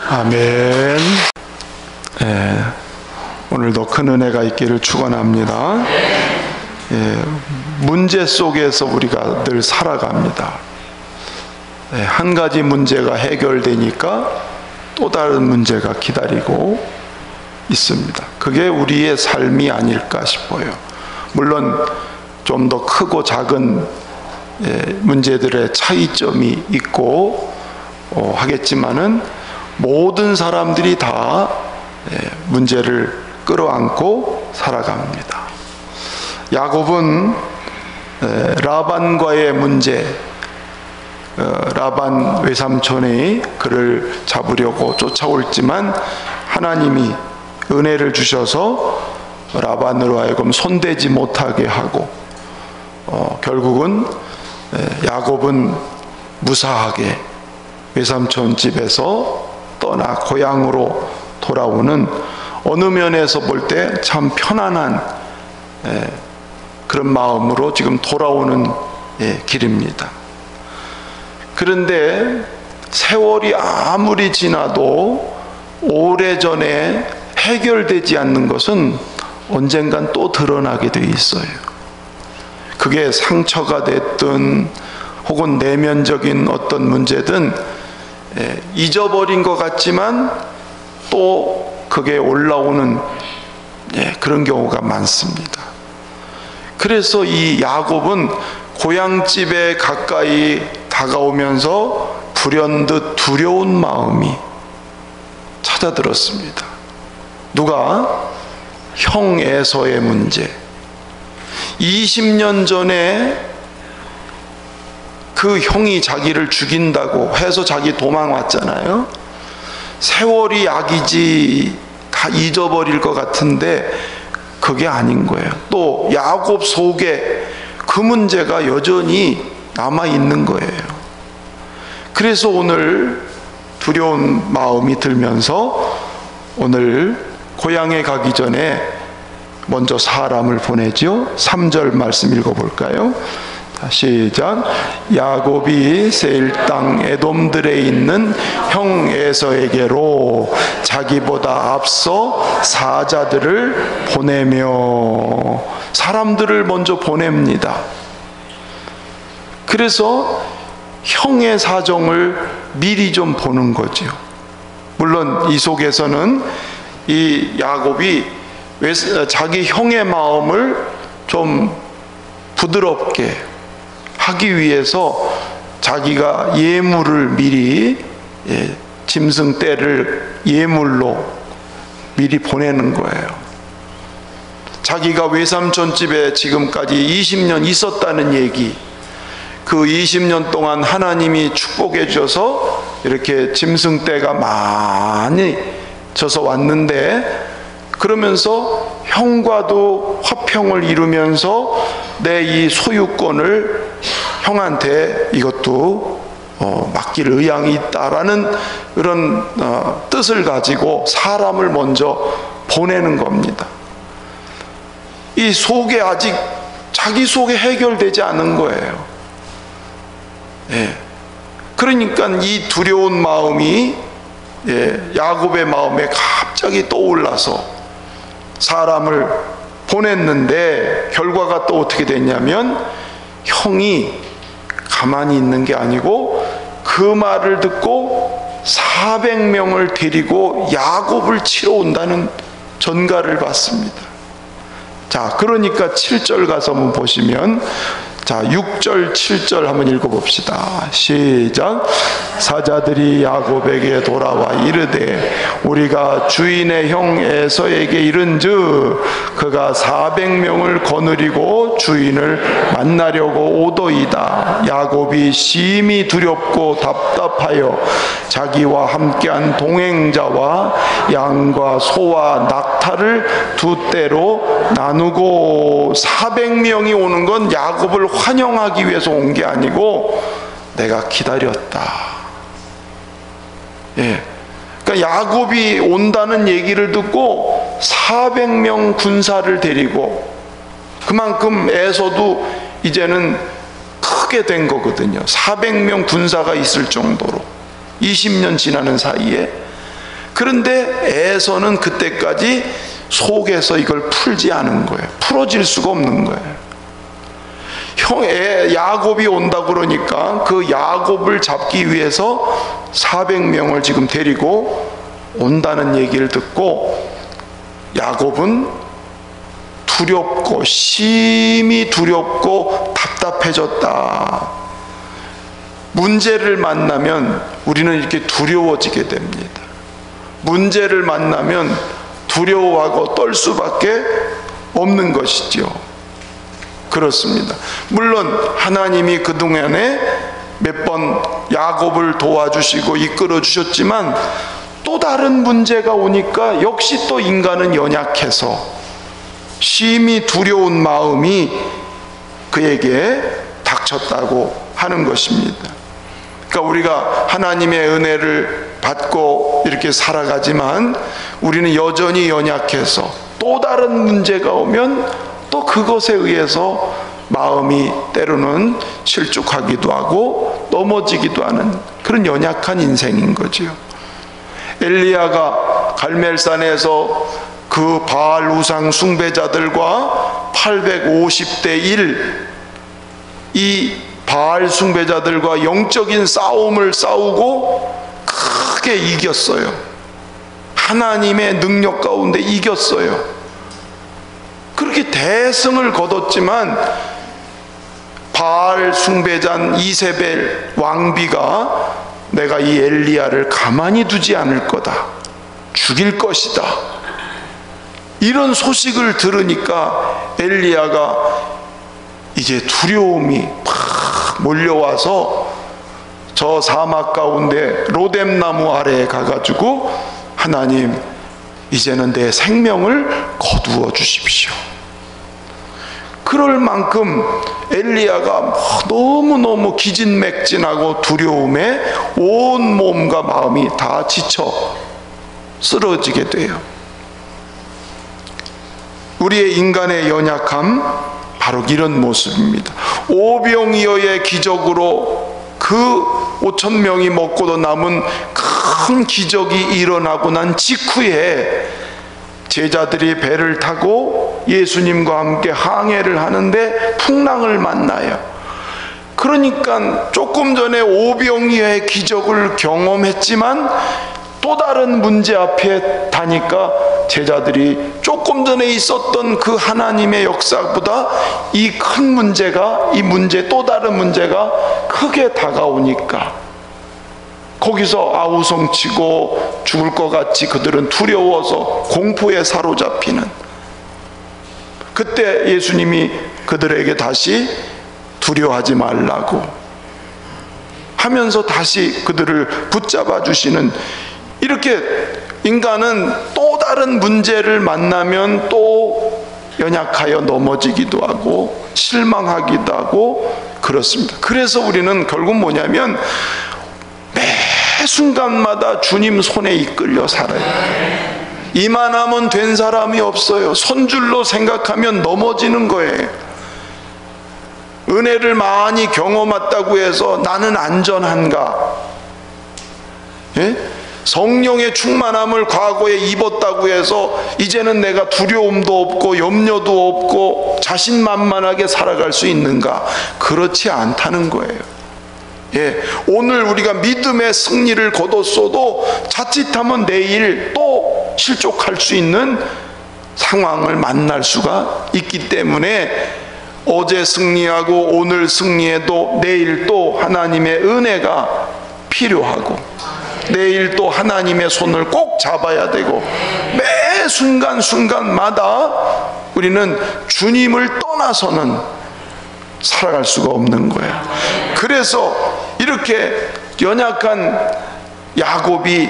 아멘. 오늘도 큰 은혜가 있기를 축원합니다. 문제 속에서 우리가 늘 살아갑니다. 한 가지 문제가 해결되니까 또 다른 문제가 기다리고 있습니다. 그게 우리의 삶이 아닐까 싶어요. 물론 좀 더 크고 작은 문제들의 차이점이 있고 하겠지만은 모든 사람들이 다 문제를 끌어안고 살아갑니다. 야곱은 라반과의 문제, 라반 외삼촌이 그를 잡으려고 쫓아올지만 하나님이 은혜를 주셔서 라반으로 하여금 손대지 못하게 하고 결국은 야곱은 무사하게 외삼촌 집에서 떠나 고향으로 돌아오는, 어느 면에서 볼 때 참 편안한 그런 마음으로 지금 돌아오는 길입니다. 그런데 세월이 아무리 지나도 오래전에 해결되지 않는 것은 언젠간 또 드러나게 돼 있어요. 그게 상처가 됐든 혹은 내면적인 어떤 문제든 잊어버린 것 같지만 또 그게 올라오는 그런 경우가 많습니다. 그래서 이 야곱은 고향집에 가까이 다가오면서 불현듯 두려운 마음이 찾아들었습니다. 누가? 형 에서의 문제. 20년 전에 그 형이 자기를 죽인다고 해서 자기 도망왔잖아요. 세월이 약이지 다 잊어버릴 것 같은데 그게 아닌 거예요. 또 야곱 속에 그 문제가 여전히 남아 있는 거예요. 그래서 오늘 두려운 마음이 들면서 오늘 고향에 가기 전에 먼저 사람을 보내죠. 3절 말씀 읽어볼까요? 시작. 야곱이 세일 땅 에돔들에 있는 형 에서에게로 자기보다 앞서 사자들을 보내며, 사람들을 먼저 보냅니다. 그래서 형의 사정을 미리 좀 보는 거죠. 물론 이 속에서는 이 야곱이 자기 형의 마음을 좀 부드럽게 하기 위해서 자기가 예물을 미리, 짐승 떼를 예물로 미리 보내는 거예요. 자기가 외삼촌 집에 지금까지 20년 있었다는 얘기, 그 20년 동안 하나님이 축복해 주셔서 이렇게 짐승 떼가 많이 져서 왔는데, 그러면서 형과도 화평을 이루면서 내 이 소유권을 형한테 이것도 맡길 의향이 있다라는 그런 뜻을 가지고 사람을 먼저 보내는 겁니다. 이 속에 아직 자기 속에 해결되지 않은 거예요. 그러니까 이 두려운 마음이 야곱의 마음에 갑자기 떠올라서 사람을 보냈는데, 결과가 또 어떻게 됐냐면 형이 가만히 있는 게 아니고 그 말을 듣고 400명을 데리고 야곱을 치러 온다는 전가를 받습니다. 자, 그러니까 7절 가서 한번 보시면, 자, 6절, 7절 한번 읽어봅시다. 시작. 사자들이 야곱에게 돌아와 이르되 우리가 주인의 형 에서에게 이른즉 그가 400명을 거느리고 주인을 만나려고 오더이다. 야곱이 심히 두렵고 답답하여 자기와 함께한 동행자와 양과 소와 낙타를 두 떼로 나누고, 400명이 오는 건 야곱을 환영하기 위해서 온 게 아니고 내가 기다렸다. 그러니까 야곱이 온다는 얘기를 듣고 400명 군사를 데리고, 그만큼 에서도 이제는 크게 된 거거든요. 400명 군사가 있을 정도로 20년 지나는 사이에. 그런데 에서는 그때까지 속에서 이걸 풀지 않은 거예요. 풀어질 수가 없는 거예요. 야곱이 온다 그러니까 그 야곱을 잡기 위해서 400명을 지금 데리고 온다는 얘기를 듣고 야곱은 두렵고, 심히 두렵고 답답해졌다. 문제를 만나면 우리는 이렇게 두려워지게 됩니다. 문제를 만나면 두려워하고 떨 수밖에 없는 것이죠. 그렇습니다. 물론 하나님이 그동안에 몇 번 야곱을 도와주시고 이끌어 주셨지만, 또 다른 문제가 오니까 역시 또 인간은 연약해서 심히 두려운 마음이 그에게 닥쳤다고 하는 것입니다. 그러니까 우리가 하나님의 은혜를 받고 이렇게 살아가지만 우리는 여전히 연약해서 또 다른 문제가 오면 또 그것에 의해서 마음이 때로는 실족하기도 하고 넘어지기도 하는 그런 연약한 인생인 거죠. 엘리야가 갈멜산에서 그 바알 우상 숭배자들과 850대 1, 이 바알 숭배자들과 영적인 싸움을 싸우고 크게 이겼어요. 하나님의 능력 가운데 이겼어요. 그렇게 대승을 거뒀지만 바알 숭배자 이세벨 왕비가 내가 이 엘리야를 가만히 두지 않을 거다, 죽일 것이다, 이런 소식을 들으니까 엘리야가 이제 두려움이 팍 몰려와서 저 사막 가운데 로뎀나무 아래에 가가지고 하나님, 이제는 내 생명을 거두어 주십시오. 그럴 만큼 엘리야가 너무너무 기진맥진하고 두려움에 온 몸과 마음이 다 지쳐 쓰러지게 돼요. 우리의 인간의 연약함, 바로 이런 모습입니다. 오병이어의 기적으로 그 5,000명이 먹고도 남은 큰 기적이 일어나고 난 직후에 제자들이 배를 타고 예수님과 함께 항해를 하는데 풍랑을 만나요. 그러니까 조금 전에 오병이어의 기적을 경험했지만 또 다른 문제 앞에 다니까 제자들이 조금 전에 있었던 그 하나님의 역사보다 이 큰 문제가, 이 문제, 또 다른 문제가 크게 다가오니까 거기서 아우성치고 죽을 것 같이 그들은 두려워서 공포에 사로잡히는, 그때 예수님이 그들에게 다시 두려워하지 말라고 하면서 다시 그들을 붙잡아 주시는, 이렇게 인간은 또 다른 문제를 만나면 또 연약하여 넘어지기도 하고 실망하기도 하고 그렇습니다. 그래서 우리는 결국 뭐냐면 매 순간마다 주님 손에 이끌려 살아요. 이만하면 된 사람이 없어요. 손줄로 생각하면 넘어지는 거예요. 은혜를 많이 경험했다고 해서 나는 안전한가? 예? 성령의 충만함을 과거에 입었다고 해서 이제는 내가 두려움도 없고 염려도 없고 자신만만하게 살아갈 수 있는가? 그렇지 않다는 거예요. 예, 오늘 우리가 믿음의 승리를 거뒀어도 자칫하면 내일 또 실족할 수 있는 상황을 만날 수가 있기 때문에 어제 승리하고 오늘 승리해도 내일 또 하나님의 은혜가 필요하고 내일 또 하나님의 손을 꼭 잡아야 되고 매 순간순간마다 우리는 주님을 떠나서는 살아갈 수가 없는 거예요. 그래서 이렇게 연약한 야곱이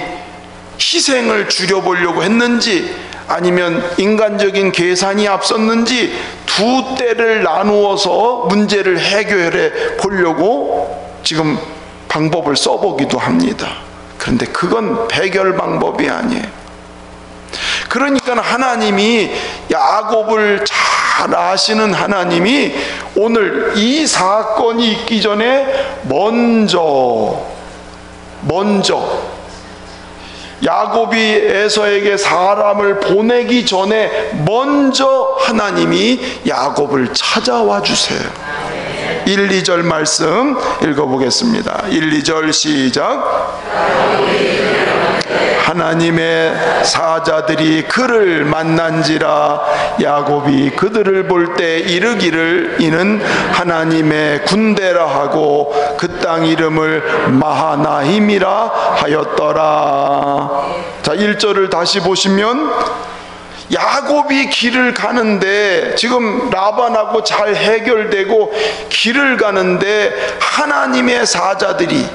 희생을 줄여보려고 했는지 아니면 인간적인 계산이 앞섰는지 두 때를 나누어서 문제를 해결해 보려고 지금 방법을 써보기도 합니다. 그런데 그건 해결 방법이 아니에요. 그러니까 하나님이, 야곱을 잘 아시는 하나님이 오늘 이 사건이 있기 전에 먼저 야곱이 에서에게 사람을 보내기 전에 먼저 하나님이 야곱을 찾아와 주세요. 1, 2절 말씀 읽어보겠습니다. 1, 2절 시작. 하나님의 사자들이 그를 만난지라 야곱이 그들을 볼 때 이르기를 이는 하나님의 군대라 하고 그 땅 이름을 마하나임이라 하였더라. 자, 1절을 다시 보시면 야곱이 길을 가는데 지금 라반하고 잘 해결되고 길을 가는데 하나님의 사자들이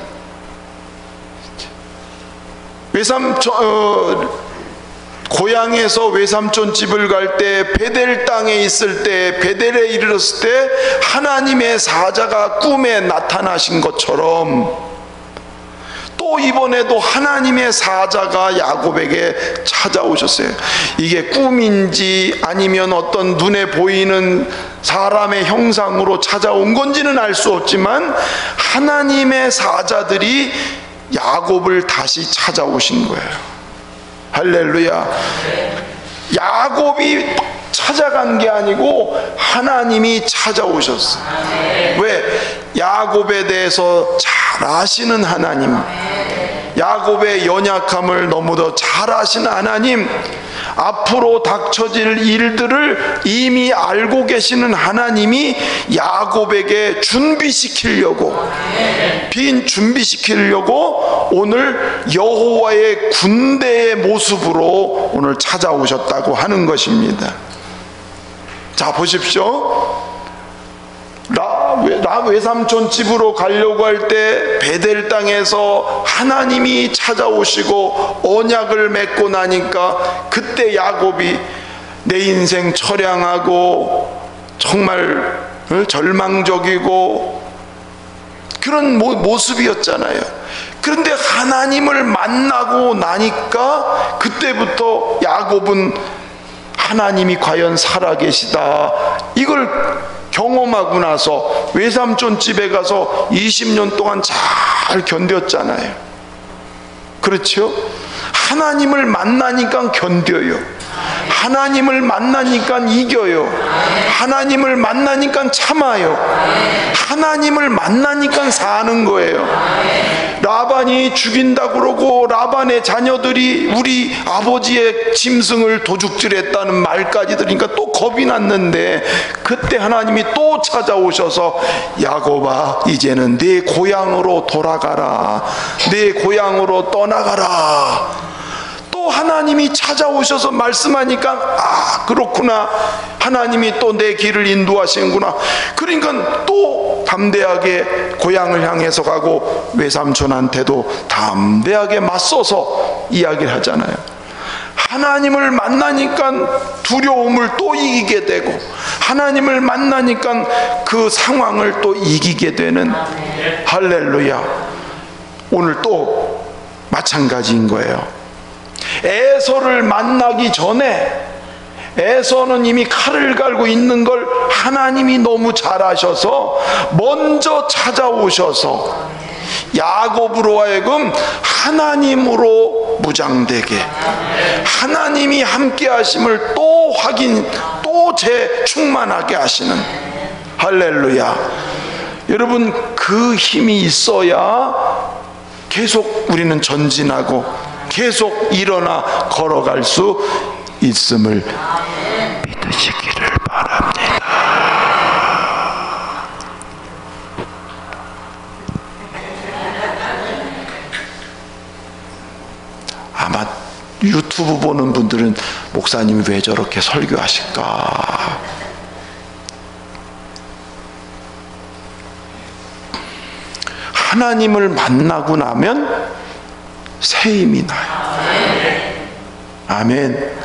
고향에서 외삼촌 집을 갈 때 베델 땅에 있을 때, 베델에 이르렀을 때 하나님의 사자가 꿈에 나타나신 것처럼 또 이번에도 하나님의 사자가 야곱에게 찾아오셨어요. 이게 꿈인지 아니면 어떤 눈에 보이는 사람의 형상으로 찾아온 건지는 알 수 없지만 하나님의 사자들이 야곱을 다시 찾아오신 거예요. 할렐루야. 야곱이 찾아간 게 아니고 하나님이 찾아오셨어요. 왜? 야곱에 대해서 잘 아시는 하나님, 야곱의 연약함을 너무도 잘 아시는 하나님, 앞으로 닥쳐질 일들을 이미 알고 계시는 하나님이 야곱에게 준비시키려고 오늘 여호와의 군대의 모습으로 오늘 찾아오셨다고 하는 것입니다. 자, 보십시오. 외삼촌 집으로 가려고 할 때 베델 땅에서 하나님이 찾아오시고 언약을 맺고 나니까 그때 야곱이 내 인생 처량하고 정말 절망적이고 그런 모습이었잖아요. 그런데 하나님을 만나고 나니까 그때부터 야곱은 하나님이 과연 살아계시다 이걸 경험하고 나서 외삼촌 집에 가서 20년 동안 잘 견뎠잖아요. 그렇죠? 하나님을 만나니까 견뎌요. 하나님을 만나니까 이겨요. 하나님을 만나니까 참아요. 하나님을 만나니까 사는 거예요. 라반이 죽인다 그러고 라반의 자녀들이 우리 아버지의 짐승을 도둑질했다는 말까지 들으니까 또 겁이 났는데 그때 하나님이 또 찾아오셔서 야곱아 이제는 네 고향으로 돌아가라. 네 고향으로 떠나가라. 또 하나님이 찾아오셔서 말씀하니까 아 그렇구나. 하나님이 또 내 길을 인도하시는구나. 그러니까 또 담대하게 고향을 향해서 가고 외삼촌한테도 담대하게 맞서서 이야기를 하잖아요. 하나님을 만나니까 두려움을 또 이기게 되고 하나님을 만나니까 그 상황을 또 이기게 되는 할렐루야. 오늘 또 마찬가지인 거예요. 에서를 만나기 전에 에서는 이미 칼을 갈고 있는 걸 하나님이 너무 잘 아셔서 먼저 찾아오셔서 야곱으로 하여금 하나님으로 무장되게 하나님이 함께 하심을 또 확인 또 재충만하게 하시는 할렐루야. 여러분 그 힘이 있어야 계속 우리는 전진하고 계속 일어나 걸어갈 수 있음을 믿으시기를 바랍니다. 아마 유튜브 보는 분들은 목사님이 왜 저렇게 설교하실까? 하나님을 만나고 나면 새 힘이 나요. 아멘.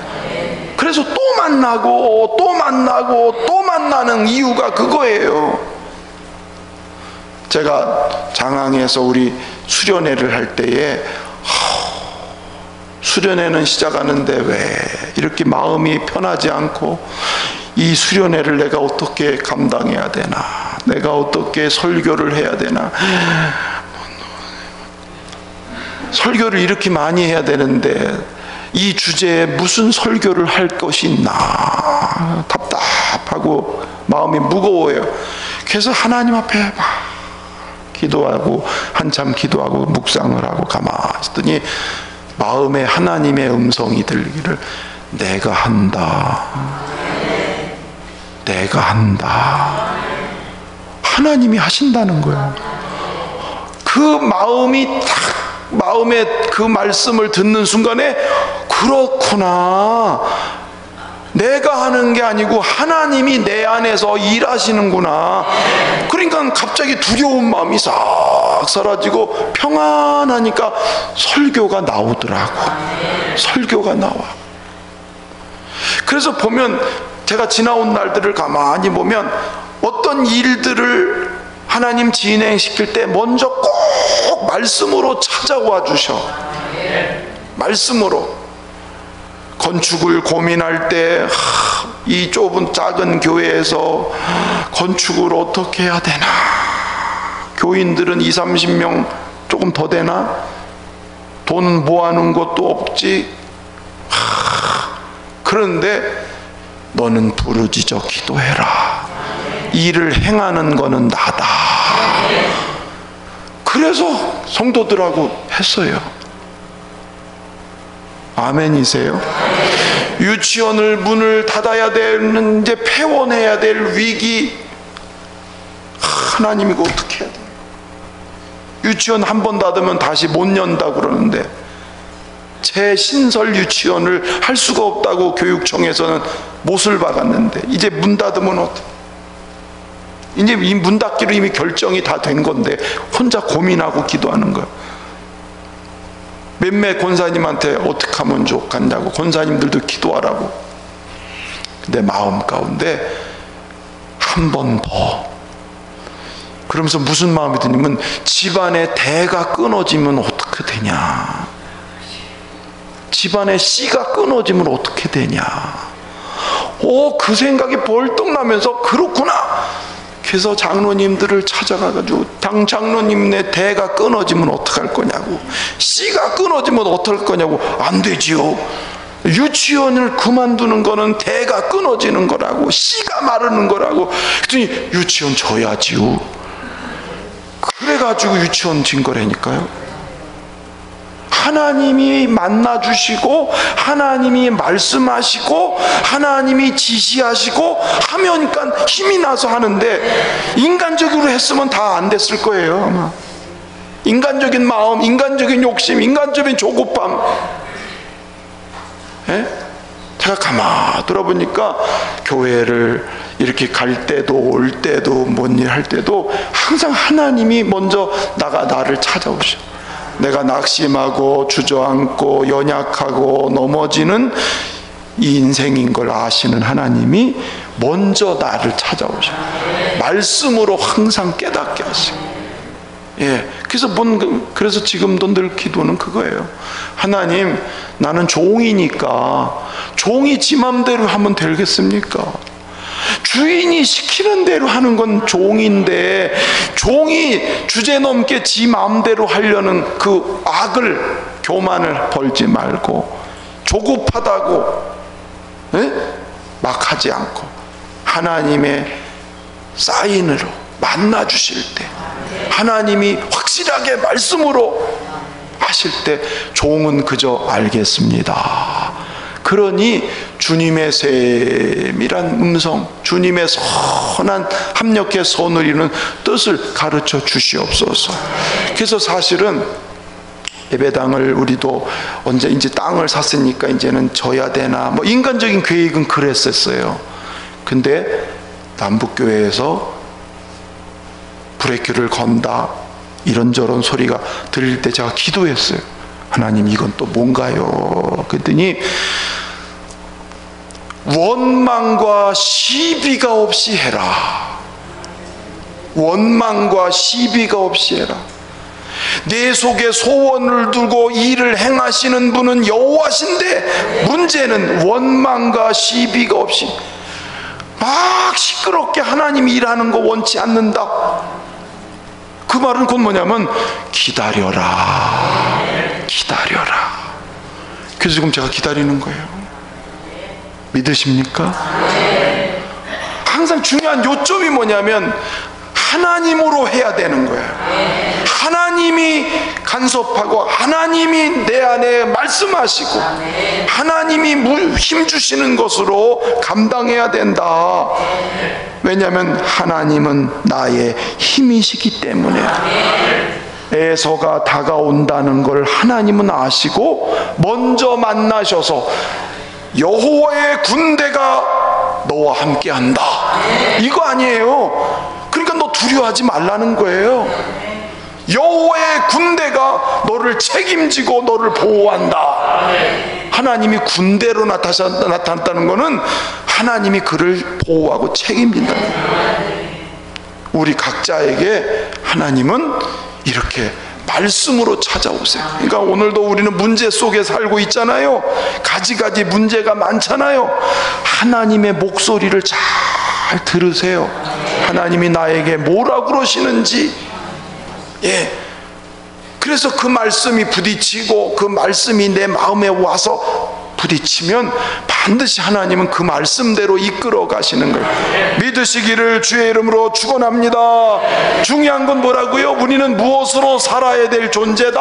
그래서 또 만나고 또 만나고 또 만나는 이유가 그거예요. 제가 장항에서 우리 수련회를 할 때에 수련회는 시작하는데 왜 이렇게 마음이 편하지 않고 이 수련회를 내가 어떻게 감당해야 되나, 내가 어떻게 설교를 해야 되나, 설교를 이렇게 많이 해야 되는데 이 주제에 무슨 설교를 할 것이 있나 답답하고 마음이 무거워요. 그래서 하나님 앞에 막 기도하고 한참 기도하고 묵상을 하고 가만히 있더니 마음에 하나님의 음성이 들리기를 내가 한다. 내가 한다. 하나님이 하신다는 거예요. 그 마음이 딱 마음에 그 말씀을 듣는 순간에 그렇구나. 내가 하는 게 아니고 하나님이 내 안에서 일하시는구나. 그러니까 갑자기 두려운 마음이 싹 사라지고 평안하니까 설교가 나오더라고. 설교가 나와. 그래서 보면 제가 지나온 날들을 가만히 보면 어떤 일들을 하나님 진행시킬 때 먼저 꼭 말씀으로 찾아와 주셔. 말씀으로. 건축을 고민할 때 이 좁은 작은 교회에서 건축을 어떻게 해야 되나, 교인들은 20, 30명 조금 더 되나, 돈 모아놓은 것도 없지. 그런데 너는 부르짖어 기도해라. 일을 행하는 거는 나다. 그래서 성도들하고 했어요. 아멘이세요? 유치원을 문을 닫아야 되는, 이제 폐원해야 될 위기. 하나님 이거 어떻게 해야 돼? 유치원 한 번 닫으면 다시 못 연다 그러는데 재신설 유치원을 할 수가 없다고 교육청에서는 못을 박았는데 이제 문 닫으면 어떡해? 이제 이 문 닫기로 이미 결정이 다 된 건데 혼자 고민하고 기도하는 거야. 몇몇 권사님한테 어떻게 하면 좋겠냐고, 권사님들도 기도하라고. 근데 마음 가운데 한 번 더. 그러면서 무슨 마음이 드냐면 집안의 대가 끊어지면 어떻게 되냐, 집안의 씨가 끊어지면 어떻게 되냐. 그 생각이 벌떡 나면서 그렇구나. 그래서 장로님들을 찾아가가지고 당 장로님네 대가 끊어지면 어떡할 거냐고, 씨가 끊어지면 어떡할 거냐고. 안 되지요. 유치원을 그만두는 거는 대가 끊어지는 거라고, 씨가 마르는 거라고. 그랬더니 유치원 줘야지요. 그래가지고 유치원 진 거라니까요. 하나님이 만나주시고 하나님이 말씀하시고 하나님이 지시하시고 하면니까 힘이 나서 하는데, 인간적으로 했으면 다 안 됐을 거예요 아마. 인간적인 마음, 인간적인 욕심, 인간적인 조급함. 예? 제가 가만 돌아보니까 교회를 이렇게 갈 때도 올 때도 뭔 일 할 때도 항상 하나님이 먼저 나를 찾아오셔. 내가 낙심하고 주저앉고 연약하고 넘어지는 이 인생인 걸 아시는 하나님이 먼저 나를 찾아오셔. 말씀으로 항상 깨닫게 하시고. 예, 그래서 지금도 늘 기도는 그거예요. 하나님, 나는 종이니까 종이 지 맘대로 하면 되겠습니까? 주인이 시키는 대로 하는 건 종인데, 종이 주제넘게 지 마음대로 하려는 그 악을, 교만을 벌지 말고, 조급하다고 막 하지 않고 하나님의 사인으로 만나 주실 때, 하나님이 확실하게 말씀으로 하실 때 종은 그저 알겠습니다. 그러니 주님의 세밀한 음성, 주님의 선한 합력의 선을 이루는 뜻을 가르쳐 주시옵소서. 그래서 사실은 예배당을 우리도 언제 이제 땅을 샀으니까 이제는 져야 되나, 뭐 인간적인 계획은 그랬었어요. 근데 남북교회에서 브레이크를 건다 이런저런 소리가 들릴 때 제가 기도했어요. 하나님, 이건 또 뭔가요? 그랬더니 원망과 시비가 없이 해라. 원망과 시비가 없이 해라. 내 속에 소원을 두고 일을 행하시는 분은 여호와신데, 문제는 원망과 시비가 없이 막 시끄럽게 하나님이 일하는 거 원치 않는다. 그 말은 곧 뭐냐면 기다려라, 기다려라. 그래서 지금 제가 기다리는 거예요. 믿으십니까? 항상 중요한 요점이 뭐냐면 하나님으로 해야 되는 거예요. 하나님이 간섭하고 하나님이 내 안에 말씀하시고 하나님이 힘 주시는 것으로 감당해야 된다. 왜냐하면 하나님은 나의 힘이시기 때문에. 에서가 다가온다는 걸 하나님은 아시고 먼저 만나셔서 여호와의 군대가 너와 함께한다, 이거 아니에요. 그러니까 너 두려워하지 말라는 거예요. 여호와의 군대가 너를 책임지고 너를 보호한다. 하나님이 군대로 나타났다는 것은 하나님이 그를 보호하고 책임진다는 거예요. 우리 각자에게 하나님은 이렇게 말씀으로 찾아오세요. 그러니까 오늘도 우리는 문제 속에 살고 있잖아요. 가지가지 문제가 많잖아요. 하나님의 목소리를 잘 들으세요. 하나님이 나에게 뭐라 그러시는지. 예. 그래서 그 말씀이 부딪히고 그 말씀이 내 마음에 와서 부딪히면 반드시 하나님은 그 말씀대로 이끌어 가시는 걸 믿으시기를 주의 이름으로 축원합니다. 중요한 건 뭐라고요? 우리는 무엇으로 살아야 될 존재다?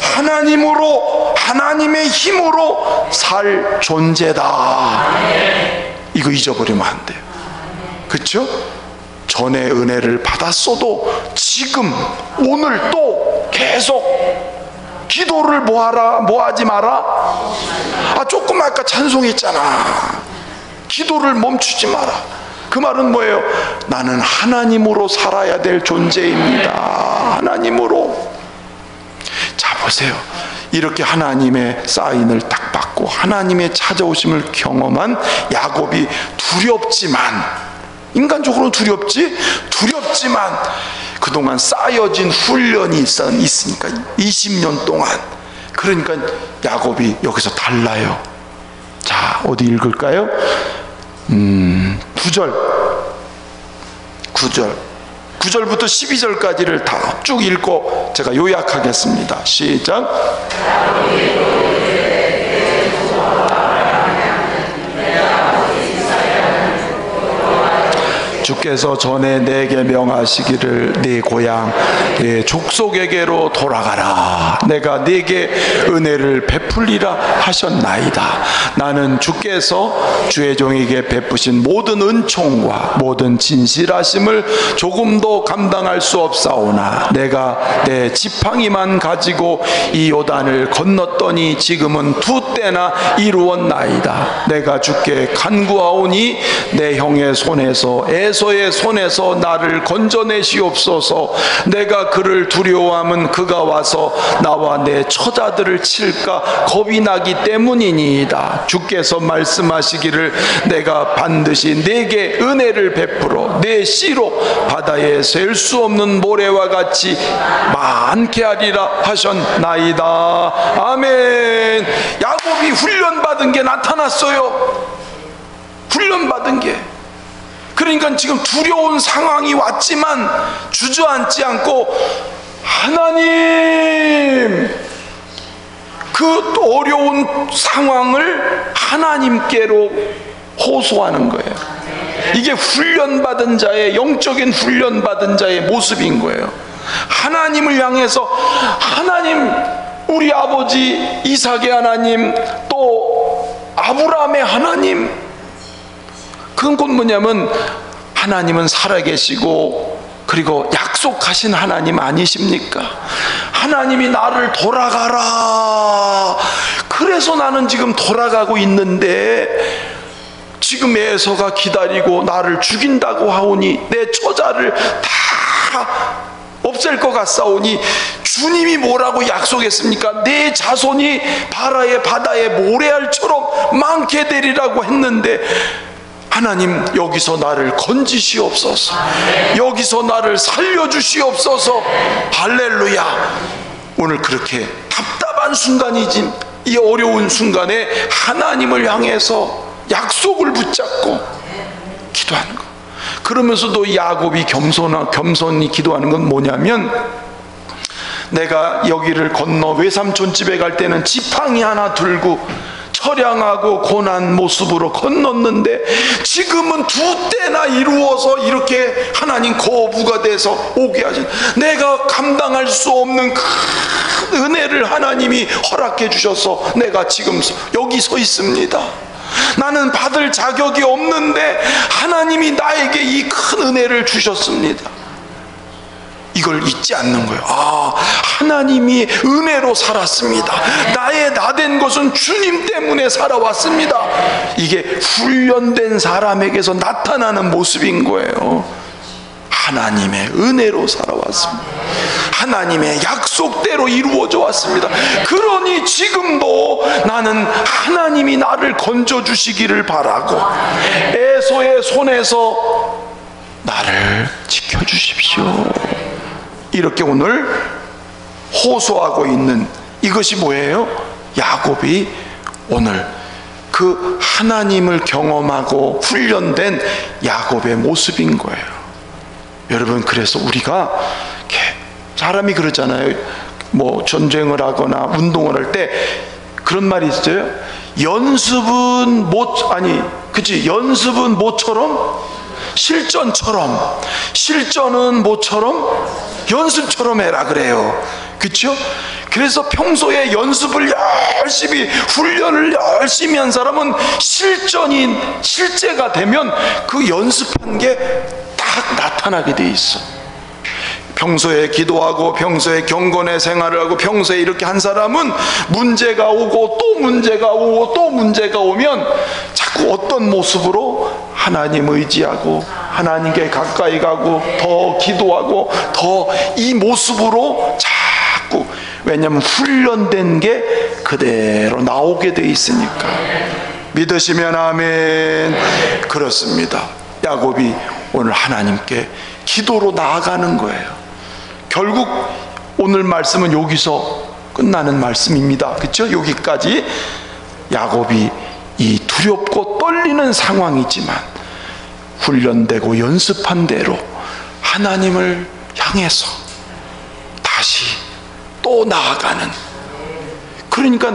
하나님으로, 하나님의 힘으로 살 존재다. 이거 잊어버리면 안 돼요. 그렇죠? 전에 은혜를 받았어도 지금 오늘 또 계속 기도를 뭐하지 마라. 조금 아까 찬송했잖아. 기도를 멈추지 마라. 그 말은 뭐예요? 나는 하나님으로 살아야 될 존재입니다. 하나님으로. 자, 보세요. 이렇게 하나님의 사인을 딱 받고 하나님의 찾아오심을 경험한 야곱이 두렵지만 인간적으로 두렵지? 두렵지만 그동안 쌓여진 훈련이 있으니까 20년 동안. 그러니까 야곱이 여기서 달라요. 자, 어디 읽을까요? 9절부터 12절까지를 다 쭉 읽고 제가 요약하겠습니다. 시작. 주께서 전에 내게 명하시기를 네 고향 네 족속에게로 돌아가라. 내가 네게 은혜를 베풀리라 하셨나이다. 나는 주께서 주의 종에게 베푸신 모든 은총과 모든 진실하심을 조금도 감당할 수 없사오나 내가 내 지팡이만 가지고 이 요단을 건넜더니 지금은 2때나 이루었나이다. 내가 주께 간구하오니 내 형의 손에서 에서의 손에서 나를 건져내시옵소서. 내가 그를 두려워함은 그가 와서 나와 내 처자들을 칠까 겁이 나기 때문이니이다. 주께서 말씀하시기를 내가 반드시 내게 은혜를 베풀어 내 씨로 바다에 셀 수 없는 모래와 같이 많게 하리라 하셨나이다. 아멘. 야곱이 훈련받은 게 나타났어요. 훈련받은 게. 그러니까 지금 두려운 상황이 왔지만 주저앉지 않고 하나님, 그 어려운 상황을 하나님께로 호소하는 거예요. 이게 훈련받은 자의, 영적인 훈련받은 자의 모습인 거예요. 하나님을 향해서 하나님, 우리 아버지 이삭의 하나님, 또 아브라함의 하나님. 그건 곧 뭐냐면 하나님은 살아계시고 그리고 약속하신 하나님 아니십니까? 하나님이 나를 돌아가라. 그래서 나는 지금 돌아가고 있는데 지금 에서가 기다리고 나를 죽인다고 하오니 내 처자를 다 없앨 것 같사오니 주님이 뭐라고 약속했습니까? 내 자손이 바다의 모래알처럼 많게 되리라고 했는데 하나님, 여기서 나를 건지시옵소서. 여기서 나를 살려주시옵소서. 할렐루야. 오늘 그렇게 답답한 순간이지, 이 어려운 순간에 하나님을 향해서 약속을 붙잡고 기도하는 거. 그러면서도 야곱이 겸손히 기도하는 건 뭐냐면, 내가 여기를 건너 외삼촌 집에 갈 때는 지팡이 하나 들고 처량하고 고난 모습으로 건넜는데 지금은 2때나 이루어서 이렇게 하나님 거부가 돼서 오게 하신, 내가 감당할 수 없는 큰 은혜를 하나님이 허락해 주셔서 내가 지금 여기 서 있습니다. 나는 받을 자격이 없는데 하나님이 나에게 이 큰 은혜를 주셨습니다. 이걸 잊지 않는 거예요. 아, 하나님이 은혜로 살았습니다. 나의 나된 것은 주님 때문에 살아왔습니다. 이게 훈련된 사람에게서 나타나는 모습인 거예요. 하나님의 은혜로 살아왔습니다. 하나님의 약속대로 이루어져 왔습니다. 그러니 지금도 나는 하나님이 나를 건져주시기를 바라고 에서의 손에서 나를 지켜주십시오. 이렇게 오늘 호소하고 있는 이것이 뭐예요? 야곱이 오늘 그 하나님을 경험하고 훈련된 야곱의 모습인 거예요. 여러분, 그래서 우리가 사람이 그러잖아요. 뭐 전쟁을 하거나 운동을 할 때 그런 말이 있어요. 연습은 연습은 뭐처럼? 실전처럼. 실전은 뭐처럼? 연습처럼 해라 그래요. 그렇죠? 그래서 평소에 연습을 열심히, 훈련을 열심히 한 사람은 실제가 되면 그 연습한 게 딱 나타나게 돼 있어. 평소에 기도하고 평소에 경건의 생활을 하고 평소에 이렇게 한 사람은 문제가 오고 또 문제가 오고 또 문제가 오면 자꾸 어떤 모습으로 하나님 의지하고 하나님께 가까이 가고 더 기도하고 더 이 모습으로 자꾸, 왜냐하면 훈련된 게 그대로 나오게 돼 있으니까. 믿으시면 아멘. 그렇습니다. 야곱이 오늘 하나님께 기도로 나아가는 거예요. 결국 오늘 말씀은 여기서 끝나는 말씀입니다. 그렇죠? 여기까지 야곱이 이 두렵고 떨리는 상황이지만 훈련되고 연습한 대로 하나님을 향해서 다시 또 나아가는, 그러니까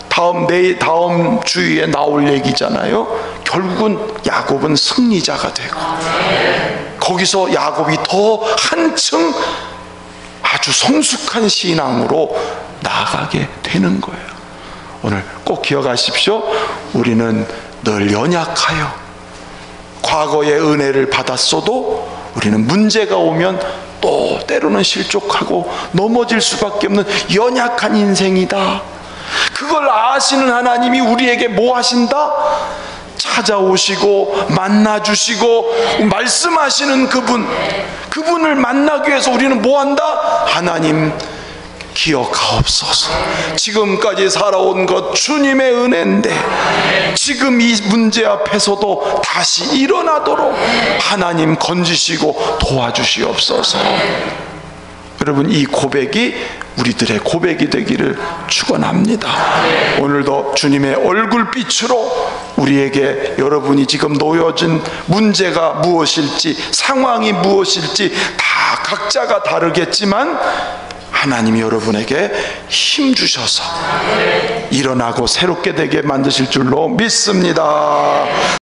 다음 주에 나올 얘기잖아요. 결국은 야곱은 승리자가 되고 거기서 야곱이 더 한층 아주 성숙한 신앙으로 나아가게 되는 거예요. 오늘 꼭 기억하십시오. 우리는 늘 연약하여 과거의 은혜를 받았어도 우리는 문제가 오면 또 때로는 실족하고 넘어질 수밖에 없는 연약한 인생이다. 그걸 아시는 하나님이 우리에게 뭐 하신다? 찾아오시고 만나주시고 말씀하시는 그분을 만나기 위해서 우리는 뭐 한다? 하나님 기억하옵소서. 지금까지 살아온 것 주님의 은혜인데 지금 이 문제 앞에서도 다시 일어나도록 하나님 건지시고 도와주시옵소서. 여러분, 이 고백이 우리들의 고백이 되기를 축원합니다. 오늘도 주님의 얼굴빛으로 우리에게 여러분이 지금 놓여진 문제가 무엇일지, 상황이 무엇일지 다 각자가 다르겠지만 하나님이 여러분에게 힘 주셔서 일어나고 새롭게 되게 만드실 줄로 믿습니다.